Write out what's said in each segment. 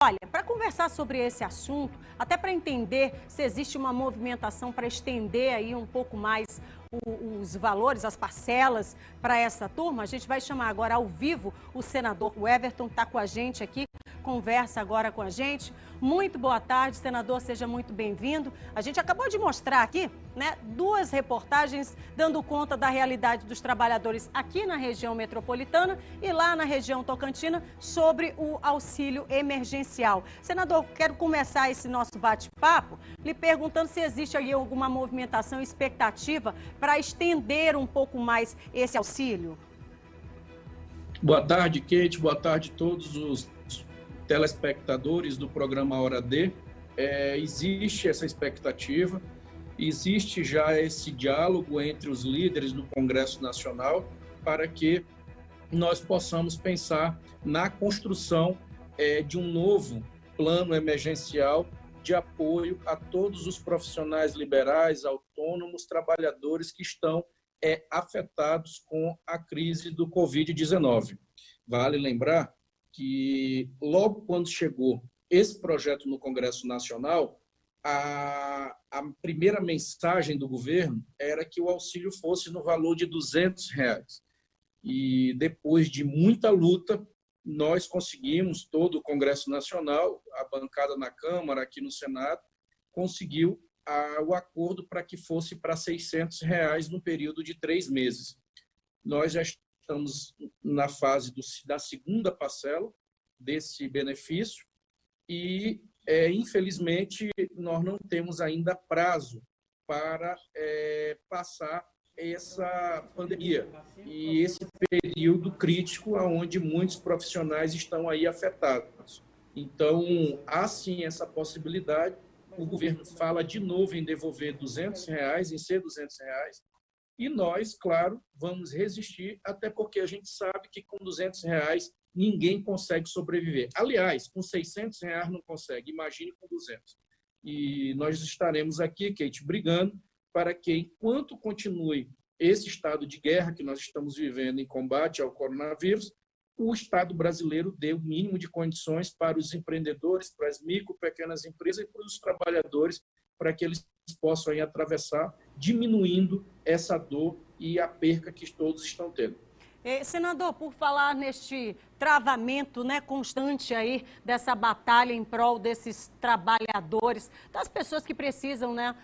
Olha, para conversar sobre esse assunto, até para entender se existe uma movimentação para estender aí um pouco mais os valores, as parcelas para essa turma, a gente vai chamar agora ao vivo o senador Everton, que está com a gente aqui, conversa agora com a gente. Muito boa tarde, senador, seja muito bem-vindo. A gente acabou de mostrar aqui, né, duas reportagens dando conta da realidade dos trabalhadores aqui na região metropolitana e lá na região tocantina sobre o auxílio emergencial. Senador, quero começar esse nosso bate-papo lhe perguntando se existe ali alguma movimentação, expectativa para estender um pouco mais esse auxílio. Boa tarde, Kate. Boa tarde a todos os telespectadores do programa Hora D. Existe essa expectativa, existe já esse diálogo entre os líderes do Congresso Nacional para que nós possamos pensar na construção de um novo plano emergencial de apoio a todos os profissionais liberais, autônomos, trabalhadores que estão afetados com a crise do Covid-19. Vale lembrar que logo quando chegou esse projeto no Congresso Nacional, a primeira mensagem do governo era que o auxílio fosse no valor de R$200. E depois de muita luta, nós conseguimos, todo o Congresso Nacional, a bancada na Câmara, aqui no Senado, conseguiu o acordo para que fosse para R$600 no período de 3 meses. Nós já estamos na fase da segunda parcela desse benefício e, infelizmente, nós não temos ainda prazo para passar essa pandemia e esse período crítico onde muitos profissionais estão aí afetados. Então, há sim essa possibilidade. O governo fala de novo em devolver R$200, em ser R$200, e nós, claro, vamos resistir, até porque a gente sabe que com R$200 ninguém consegue sobreviver. Aliás, com R$600 não consegue, imagine com 200. E nós estaremos aqui, Kate, brigando para que, enquanto continue esse estado de guerra que nós estamos vivendo em combate ao coronavírus, o Estado brasileiro dê o mínimo de condições para os empreendedores, para as micro, pequenas empresas e para os trabalhadores, para que eles possam aí atravessar, diminuindo essa dor e a perca que todos estão tendo. Senador, por falar neste travamento, né, constante aí dessa batalha em prol desses trabalhadores, das pessoas que precisam, né,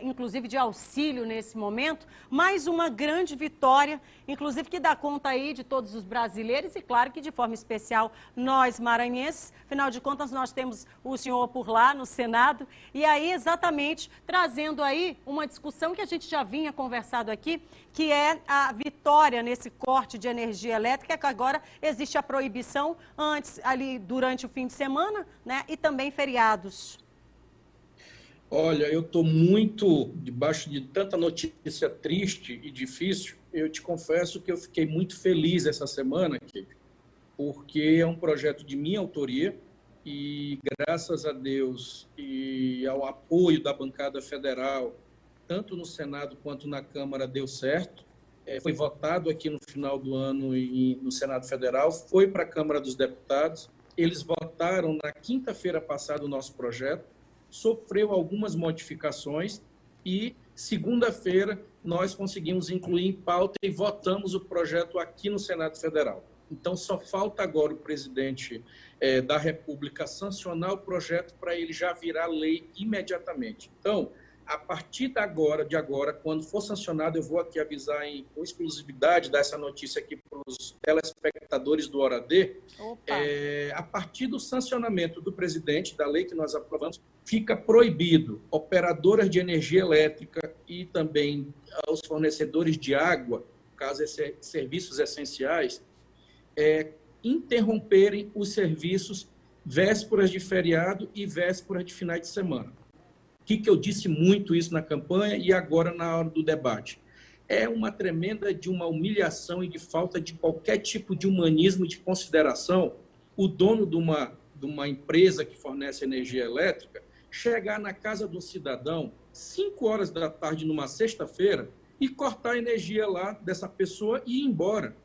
inclusive de auxílio nesse momento, mais uma grande vitória, inclusive que dá conta aí de todos os brasileiros e claro que de forma especial nós maranhenses, afinal de contas nós temos o senhor por lá no Senado e aí exatamente trazendo aí uma discussão que a gente já vinha conversado aqui, que é a vitória nesse corte de energia elétrica, que agora existe a proibição antes, ali durante o fim de semana, né, e também feriados. Olha, eu estou muito debaixo de tanta notícia triste e difícil. Eu te confesso que eu fiquei muito feliz essa semana, porque é um projeto de minha autoria e graças a Deus e ao apoio da bancada federal, tanto no Senado quanto na Câmara deu certo. Foi votado aqui no final do ano no Senado Federal, foi para a Câmara dos Deputados, eles votaram na quinta-feira passada o nosso projeto, sofreu algumas modificações e segunda-feira nós conseguimos incluir em pauta e votamos o projeto aqui no Senado Federal. Então só falta agora o presidente da República sancionar o projeto para ele já virar lei imediatamente. Então, a partir de agora, quando for sancionado, eu vou aqui avisar com exclusividade, dar essa notícia aqui para os telespectadores do Hora D. A partir do sancionamento do presidente, da lei que nós aprovamos, fica proibido operadoras de energia elétrica e também os fornecedores de água, caso serviços essenciais, interromperem os serviços vésperas de feriado e vésperas de finais de semana. Que eu disse muito isso na campanha e agora na hora do debate. É uma tremenda de uma humilhação e de falta de qualquer tipo de humanismo e de consideração o dono de uma empresa que fornece energia elétrica chegar na casa do cidadão 5 horas da tarde numa sexta-feira e cortar a energia lá dessa pessoa e ir embora.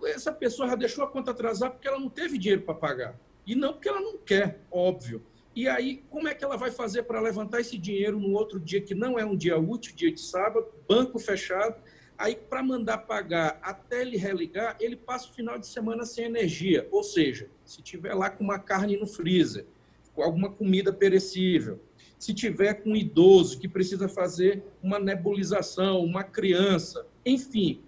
Essa pessoa já deixou a conta atrasar porque ela não teve dinheiro para pagar. E não porque ela não quer, óbvio. E aí, como é que ela vai fazer para levantar esse dinheiro no outro dia, que não é um dia útil, dia de sábado, banco fechado? Aí, para mandar pagar até ele religar, ele passa o final de semana sem energia. Ou seja, se tiver lá com uma carne no freezer, com alguma comida perecível, se tiver com um idoso que precisa fazer uma nebulização, uma criança, enfim,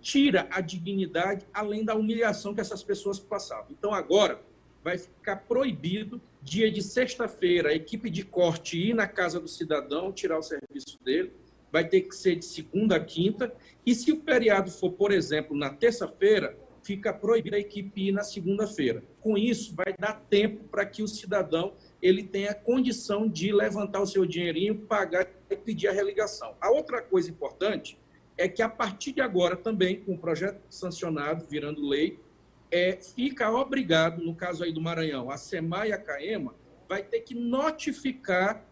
tira a dignidade, além da humilhação que essas pessoas passavam. Então, agora, vai ficar proibido, dia de sexta-feira, a equipe de corte ir na casa do cidadão, tirar o serviço dele, vai ter que ser de segunda a quinta, e se o feriado for, por exemplo, na terça-feira, fica proibida a equipe ir na segunda-feira. Com isso, vai dar tempo para que o cidadão ele tenha condição de levantar o seu dinheirinho, pagar e pedir a religação. A outra coisa importante é que, a partir de agora, também, com o projeto sancionado, virando lei, fica obrigado, no caso aí do Maranhão, a SEMAI e a CAEMA, vai ter que notificar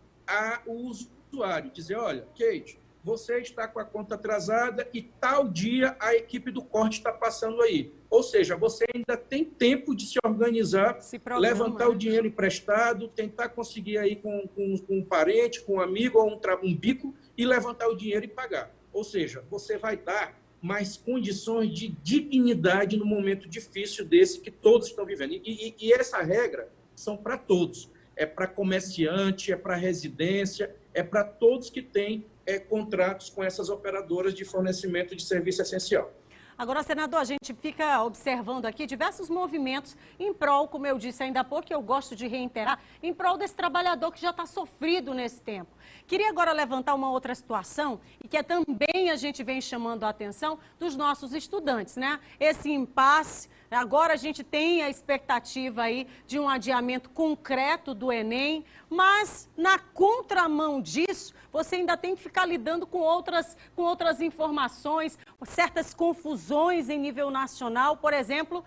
o usuário, dizer, olha, Kate, você está com a conta atrasada e tal dia a equipe do corte está passando aí. Ou seja, você ainda tem tempo de se organizar, levantar o dinheiro emprestado, tentar conseguir aí com um parente, com um amigo ou um bico e levantar o dinheiro e pagar. Ou seja, você vai dar mais condições de dignidade no momento difícil desse que todos estão vivendo. E essa regra são para todos. É para comerciante, é para residência, é para todos que têm contratos com essas operadoras de fornecimento de serviço essencial. Agora, senador, a gente fica observando aqui diversos movimentos em prol, como eu disse ainda há pouco, que eu gosto de reiterar, em prol desse trabalhador que já está sofrido nesse tempo. Queria agora levantar uma outra situação, e que também a gente vem chamando a atenção dos nossos estudantes, né? Esse impasse, agora a gente tem a expectativa aí de um adiamento concreto do Enem, mas na contramão disso, você ainda tem que ficar lidando com outras informações, certas confusões em nível nacional. Por exemplo,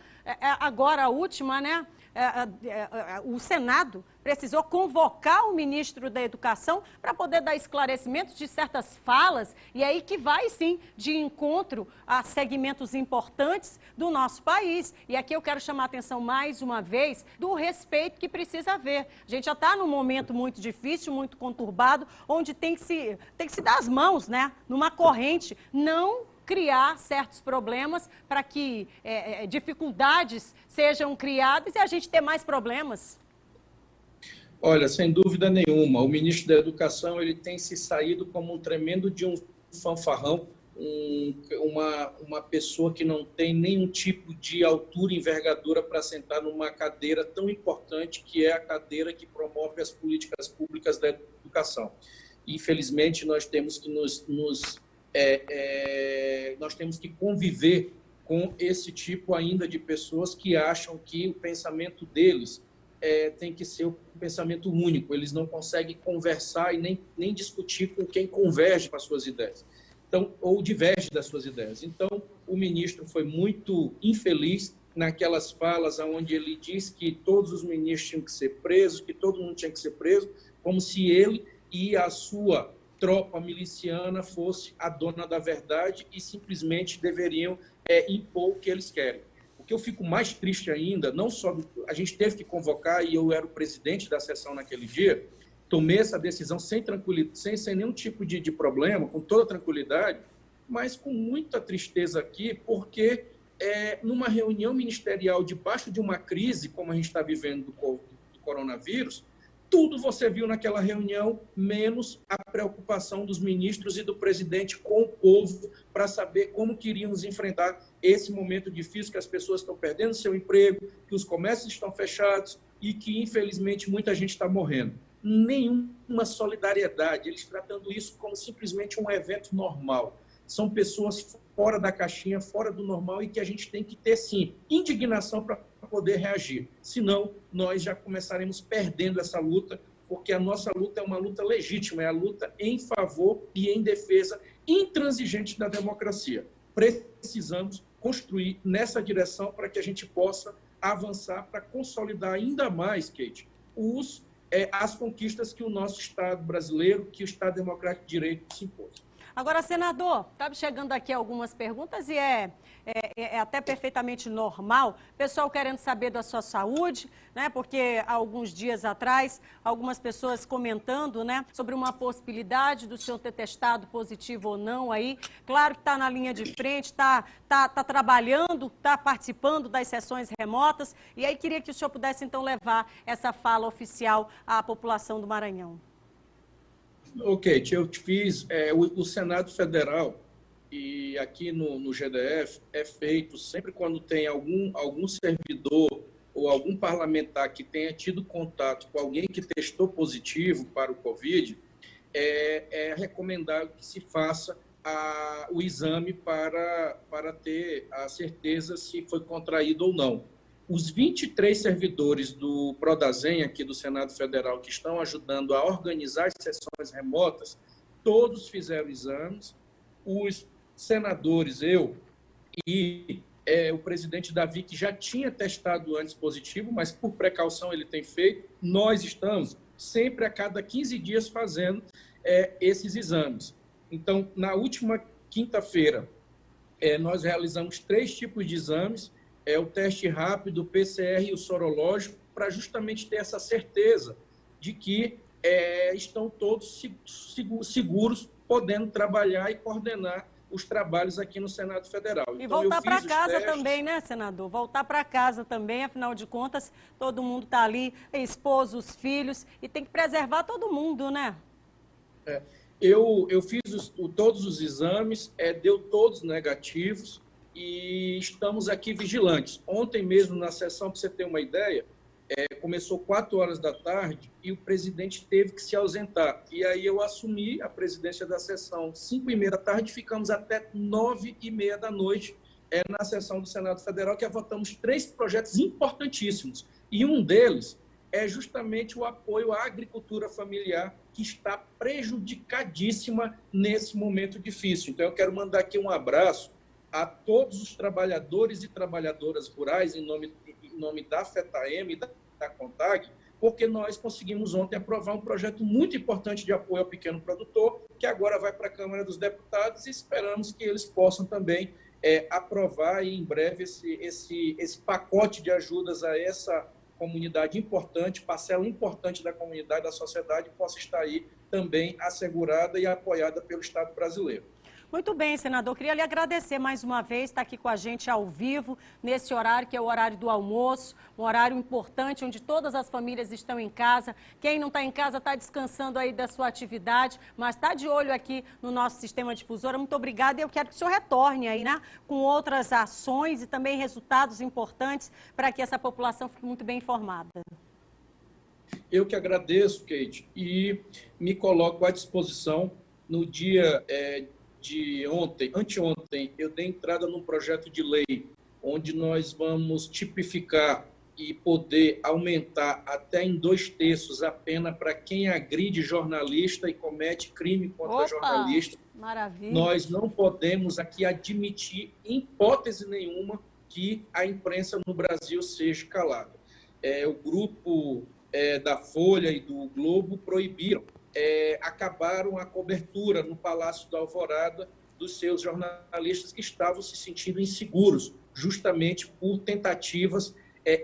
agora a última, né? O Senado precisou convocar o ministro da Educação para poder dar esclarecimentos de certas falas, e aí que vai sim de encontro a segmentos importantes do nosso país. E aqui eu quero chamar a atenção mais uma vez do respeito que precisa haver. A gente já está num momento muito difícil, muito conturbado, onde tem que se dar as mãos, né, numa corrente, não criar certos problemas para que dificuldades sejam criadas e a gente ter mais problemas. Olha, sem dúvida nenhuma, o ministro da Educação ele tem se saído como um tremendo de um fanfarrão, uma pessoa que não tem nenhum tipo de altura e envergadura para sentar numa cadeira tão importante que é a cadeira que promove as políticas públicas da educação. Infelizmente, nós temos que nós temos que conviver com esse tipo ainda de pessoas que acham que o pensamento deles tem que ser um pensamento único. Eles não conseguem conversar e nem discutir com quem converge com as suas ideias, então, ou diverge das suas ideias. Então, o ministro foi muito infeliz naquelas falas onde ele diz que todos os ministros tinham que ser presos, que todo mundo tinha que ser preso, como se ele e a sua tropa miliciana fosse a dona da verdade e simplesmente deveriam impor o que eles querem. O que eu fico mais triste ainda, não só a gente teve que convocar, e eu era o presidente da sessão naquele dia, tomei essa decisão sem nenhum tipo de problema, com toda tranquilidade, mas com muita tristeza aqui, porque numa reunião ministerial debaixo de uma crise, como a gente está vivendo do coronavírus, tudo você viu naquela reunião, menos a preocupação dos ministros e do presidente com o povo para saber como queríamos enfrentar esse momento difícil que as pessoas estão perdendo seu emprego, que os comércios estão fechados e que, infelizmente, muita gente está morrendo. Nenhuma solidariedade, eles tratando isso como simplesmente um evento normal. São pessoas fora da caixinha, fora do normal, e que a gente tem que ter, sim, indignação para poder reagir. Senão, nós já começaremos perdendo essa luta, porque a nossa luta é uma luta legítima, é a luta em favor e em defesa intransigente da democracia. Precisamos construir nessa direção para que a gente possa avançar para consolidar ainda mais, Kate, as conquistas que o nosso Estado brasileiro, que o Estado Democrático de Direito se impôs. Agora, senador, está chegando aqui algumas perguntas e é até perfeitamente normal. Pessoal querendo saber da sua saúde, né? Porque há alguns dias atrás, algumas pessoas comentando, né, sobre uma possibilidade do senhor ter testado positivo ou não aí. Claro que está na linha de frente, está trabalhando, está participando das sessões remotas. E aí queria que o senhor pudesse, então, levar essa fala oficial à população do Maranhão. Ok, eu te fiz. O Senado Federal e aqui no GDF é feito sempre quando tem algum servidor ou algum parlamentar que tenha tido contato com alguém que testou positivo para o Covid, é recomendável que se faça o exame para ter a certeza se foi contraído ou não. Os 23 servidores do Prodazem, aqui do Senado Federal, que estão ajudando a organizar as sessões remotas, todos fizeram exames. Os senadores, eu e o presidente Davi, que já tinha testado antes positivo, mas por precaução ele tem feito, nós estamos sempre a cada 15 dias fazendo esses exames. Então, na última quinta-feira, nós realizamos 3 tipos de exames, o teste rápido, o PCR e o sorológico, para justamente ter essa certeza de que estão todos seguros, podendo trabalhar e coordenar os trabalhos aqui no Senado Federal. E então, voltar para casa também, né, senador? Voltar para casa também, afinal de contas, todo mundo está ali, esposo, os filhos, e tem que preservar todo mundo, né? Eu fiz todos os exames, deu todos negativos, e estamos aqui vigilantes. Ontem mesmo, na sessão, para você ter uma ideia, começou 4 horas da tarde e o presidente teve que se ausentar. E aí eu assumi a presidência da sessão 5h30 da tarde, ficamos até 9h30 da noite na sessão do Senado Federal, que votamos 3 projetos importantíssimos. E um deles é justamente o apoio à agricultura familiar, que está prejudicadíssima nesse momento difícil. Então, eu quero mandar aqui um abraço a todos os trabalhadores e trabalhadoras rurais, em nome da FETAEM e da CONTAG, porque nós conseguimos ontem aprovar um projeto muito importante de apoio ao pequeno produtor, que agora vai para a Câmara dos Deputados, e esperamos que eles possam também aprovar em breve esse pacote de ajudas a essa comunidade importante, parcela importante da comunidade, da sociedade, possa estar aí também assegurada e apoiada pelo Estado brasileiro. Muito bem, senador. Queria lhe agradecer mais uma vez, estar aqui com a gente ao vivo, nesse horário que é o horário do almoço, um horário importante, onde todas as famílias estão em casa. Quem não está em casa está descansando aí da sua atividade, mas está de olho aqui no nosso sistema difusora. Muito obrigada e eu quero que o senhor retorne aí, né, com outras ações e também resultados importantes para que essa população fique muito bem informada. Eu que agradeço, Kate, e me coloco à disposição. No dia de anteontem, eu dei entrada num projeto de lei onde nós vamos tipificar e poder aumentar até em 2/3 a pena para quem agride jornalista e comete crime contra jornalista. Maravilha. Nós não podemos aqui admitir, em hipótese nenhuma, que a imprensa no Brasil seja calada. O grupo da Folha e do Globo proibiram, acabaram a cobertura no Palácio da Alvorada dos seus jornalistas que estavam se sentindo inseguros, justamente por tentativas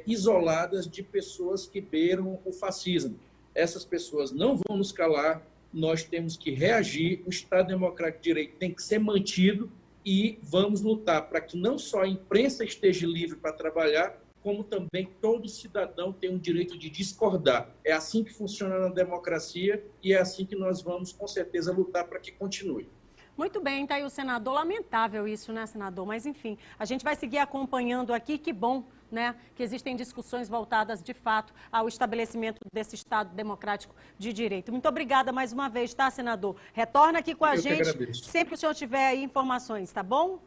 isoladas de pessoas que beiram o fascismo. Essas pessoas não vão nos calar, nós temos que reagir, o Estado Democrático de Direito tem que ser mantido e vamos lutar para que não só a imprensa esteja livre para trabalhar, como também todo cidadão tem o direito de discordar. É assim que funciona na democracia e é assim que nós vamos, com certeza, lutar para que continue. Muito bem, está aí o senador. Lamentável isso, né, senador? Mas, enfim, a gente vai seguir acompanhando aqui. Que bom, né, que existem discussões voltadas, de fato, ao estabelecimento desse Estado Democrático de Direito. Muito obrigada mais uma vez, tá, senador? Retorna aqui com a gente sempre que o senhor tiver aí informações, tá bom?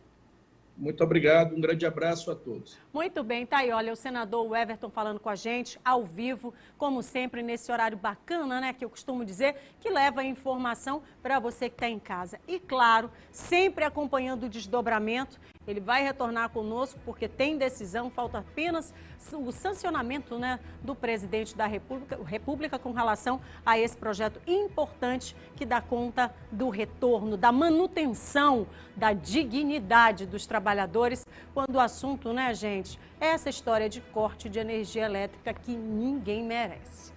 Muito obrigado, um grande abraço a todos. Muito bem, tá aí, olha, o senador Everton falando com a gente, ao vivo, como sempre, nesse horário bacana, né, que eu costumo dizer, que leva a informação para você que está em casa. E, claro, sempre acompanhando o desdobramento Ele vai retornar conosco porque tem decisão, falta apenas o sancionamento, né, do presidente da República com relação a esse projeto importante que dá conta do retorno, da manutenção, da dignidade dos trabalhadores, quando o assunto, né, gente, é essa história de corte de energia elétrica que ninguém merece.